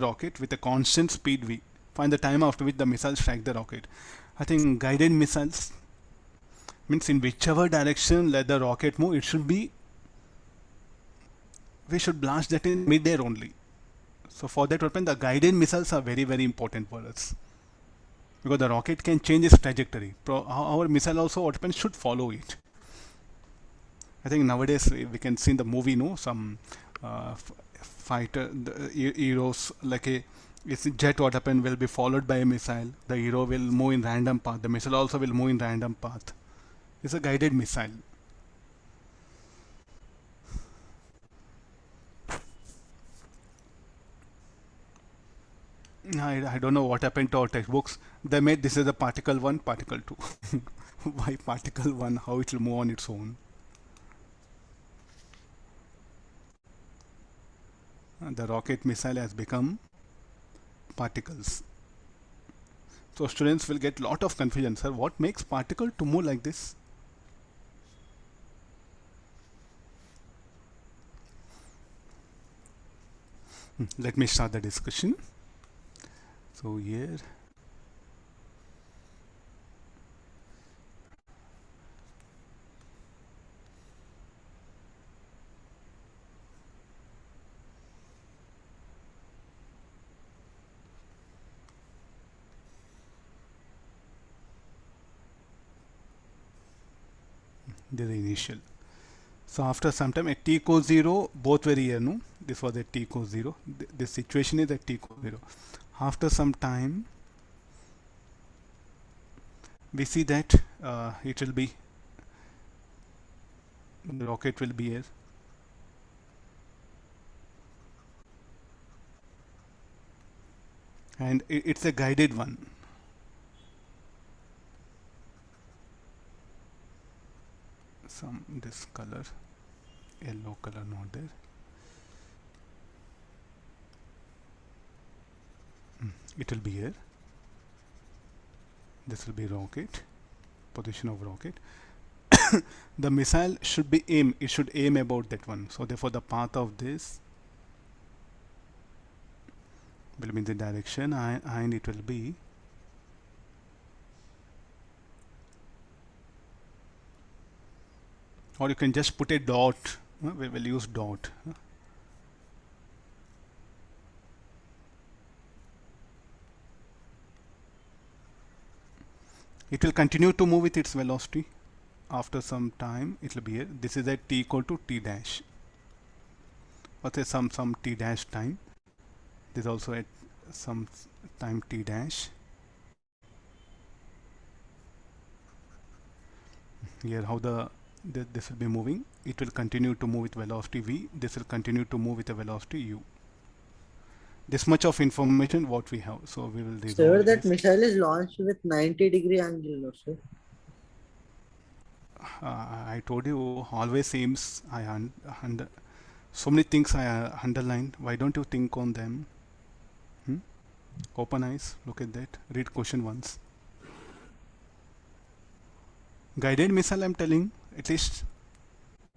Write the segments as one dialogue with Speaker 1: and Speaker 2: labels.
Speaker 1: rocket with a constant speed v. Find the time after which the missile strike the rocket. I think guided missiles means in whichever direction let the rocket move, it should be, we should blast that in mid-air only. So for that purpose, the guided missiles are very, very important for us, because the rocket can change its trajectory. Our missile also what happens should follow it. I think nowadays we can see in the movie, no, some fighter, the heroes, like it's a jet, what happen will be followed by a missile. The hero will move in random path. The missile also will move in random path. It's a guided missile. I don't know what happened to our textbooks. They made this is a particle 1, particle 2. Why particle 1? How it will move on its own? The rocket missile has become particles. So students will get lot of confusion. Sir, what makes particle to move like this? Let me start the discussion. So here the initial. So after some time at t equals 0, both were here, no? This was at t equals 0. This situation is at t equals 0. After some time, we see that it will be, the rocket will be here. And it's a guided one. Some this color, yellow color not there. It will be here. This will be rocket, position of rocket. The missile should be aim. It should aim about that one. So therefore, the path of this will be in the direction, and it will be or you can just put a dot. We will use dot. It will continue to move with its velocity. After some time, it will be here. This is at t equal to t dash. Or say some t dash time. This is also at some time t dash. Here, how this will be moving. It will continue to move with velocity v. This will continue to move with a velocity u. This much of information what we have. So we will resolve.
Speaker 2: Sir, that missile is launched with 90-degree angle, no sir?
Speaker 1: I told you always seems so many things I underlined. Why don't you think on them? Open eyes, look at that. Read question once. Guided missile, I'm telling, at least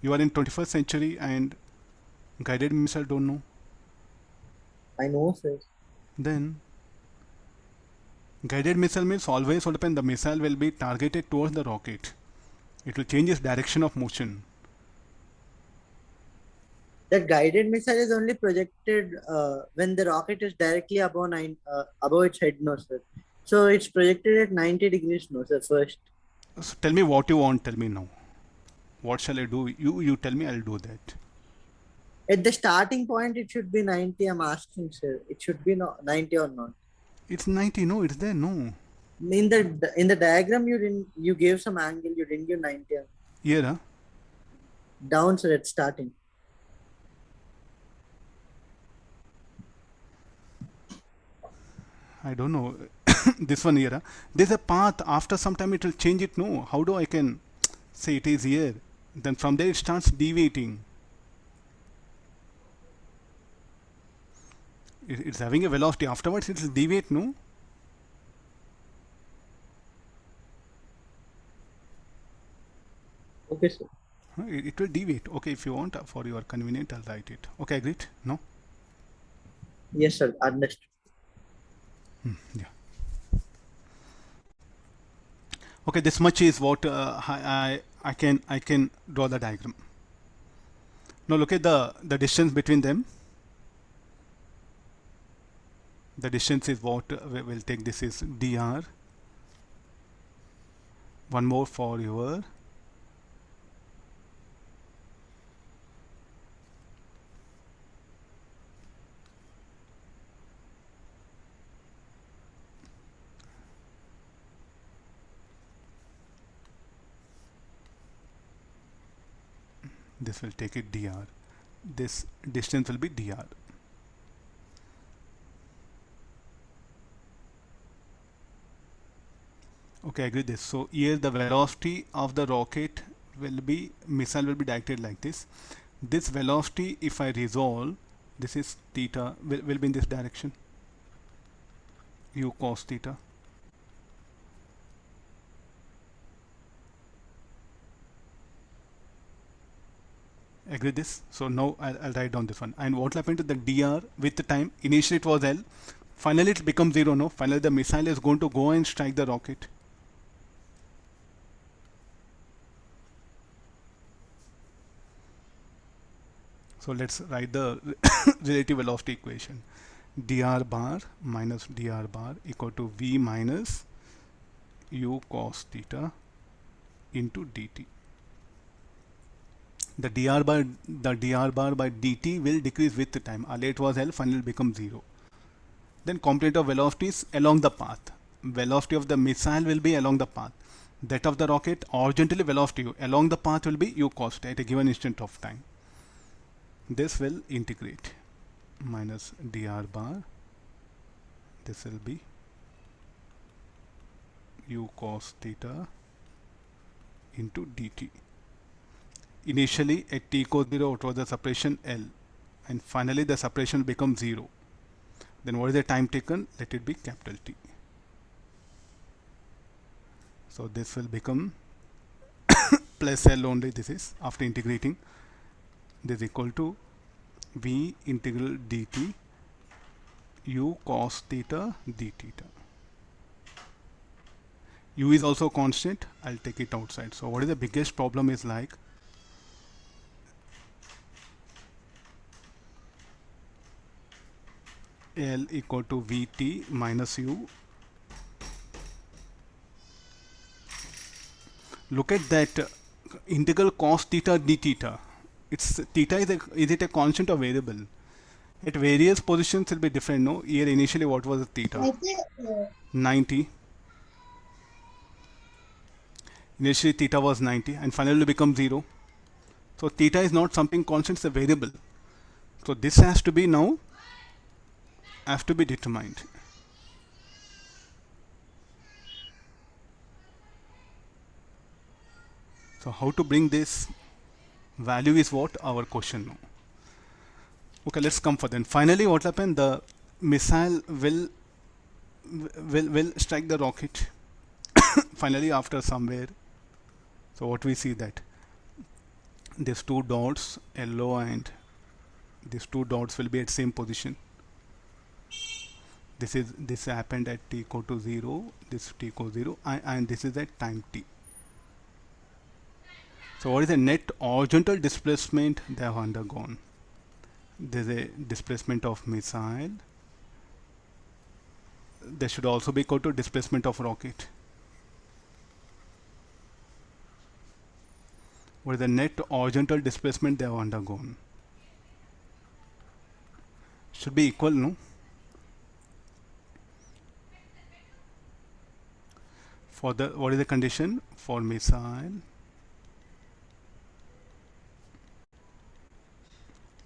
Speaker 1: you are in 21st century and guided missile don't know.
Speaker 2: I know, sir.
Speaker 1: Then guided missile means always what happens, the missile will be targeted towards the rocket. It will change its direction of motion.
Speaker 2: That guided missile is only projected when the rocket is directly above its head, no sir. So it's projected at 90 degrees, no sir, first.
Speaker 1: So tell me what you want, tell me now. What shall I do? You tell me, I'll do that.
Speaker 2: At the starting point, it should be 90, I'm asking, sir. It should be 90 or not?
Speaker 1: It's 90, no, it's there, no.
Speaker 2: In the diagram, you gave some angle, you didn't give 90.
Speaker 1: Here, huh?
Speaker 2: Down, sir, at starting.
Speaker 1: I don't know. This one here, huh? There's a path. After some time, it will change it, no. How do I can say it is here? Then from there, it starts deviating. It's having a velocity. Afterwards, it will deviate, no?
Speaker 2: Okay, sir.
Speaker 1: It will deviate. Okay, if you want, for your convenience, I'll write it. Okay, agreed? No?
Speaker 2: Yes, sir. Understood.
Speaker 1: Yeah. Okay, this much is what I can draw the diagram. Now look at the distance between them. The distance is what we'll take. This is dr. One more for your this will take it dr. This distance will be dr. Okay, I agree this. So here the velocity of the rocket will be, missile will be directed like this. This velocity, if I resolve, this is theta, will be in this direction, u cos theta. Agree this. So now I'll write down this one. And what happened to the dr with the time? Initially it was L. Finally it becomes 0. No. Finally the missile is going to go and strike the rocket. So let's write the relative velocity equation. Dr bar minus dr bar equal to v minus u cos theta into dt. The dr bar by dt will decrease with the time. Earlier it was L, finally it becomes 0. Then component of velocity is along the path. Velocity of the missile will be along the path. That of the rocket, horizontally velocity along the path will be u cos at a given instant of time. This will integrate minus dr bar. This will be u cos theta into dt. Initially at t equals 0, it was the separation L, and finally the separation becomes 0. Then what is the time taken? Let it be capital T. So this will become plus L only. This is after integrating. This is equal to v integral dt u cos theta d theta. U is also constant. I'll take it outside. So what is the biggest problem is like L equal to Vt minus U. Look at that integral cos theta d theta. It's theta is it a constant or variable? At various positions it will be different. No, here initially what was the theta? 90. Initially theta was 90 and finally will become 0. So theta is not something constant, it's a variable. So this has to be now determined. So how to bring this value is what our question now. Okay, let's come further. And finally what happened? The missile will strike the rocket finally after somewhere. So what we see that these two dots, yellow and these two dots will be at same position. This happened at t equal to 0, this t equal to 0, and this is at time t. So what is the net horizontal displacement they have undergone? There is a displacement of missile. There should also be equal to displacement of rocket. What is the net horizontal displacement they have undergone? Should be equal, no? For the what is the condition for missile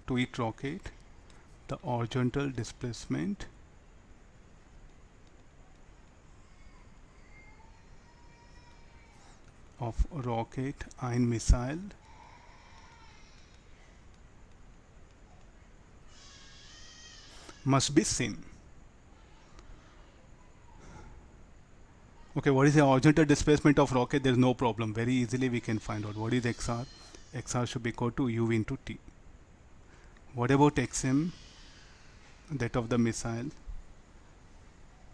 Speaker 1: to hit rocket? The horizontal displacement of rocket and missile must be same. Okay, what is the horizontal displacement of rocket? There is no problem. Very easily we can find out what is XR. XR should be equal to U into T. What about XM? that of the missile,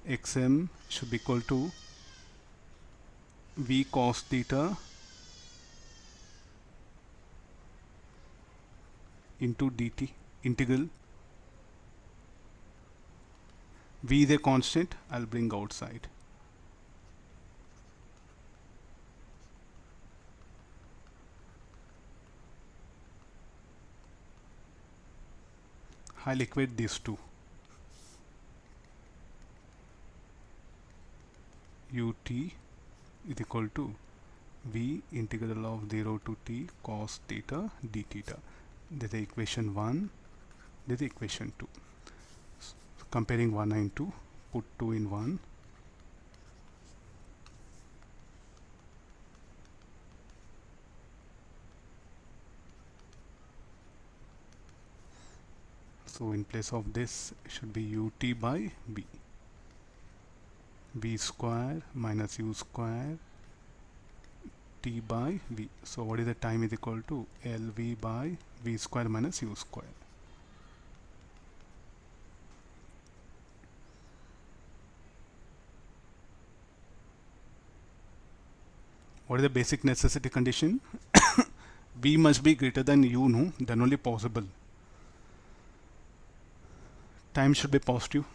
Speaker 1: xm should be equal to v cos theta into dt, integral v is a constant, I'll bring outside. I'll equate these two. Ut is equal to v integral of 0 to t cos theta d theta. This is equation 1, this is equation 2. So comparing 1 and 2, put 2 in 1. So in place of this it should be ut by b. V square minus u square t by v. So what is the time is equal to lv by v square minus u square. What is the basic necessity condition? V must be greater than u, no? Then only possible. Time should be positive.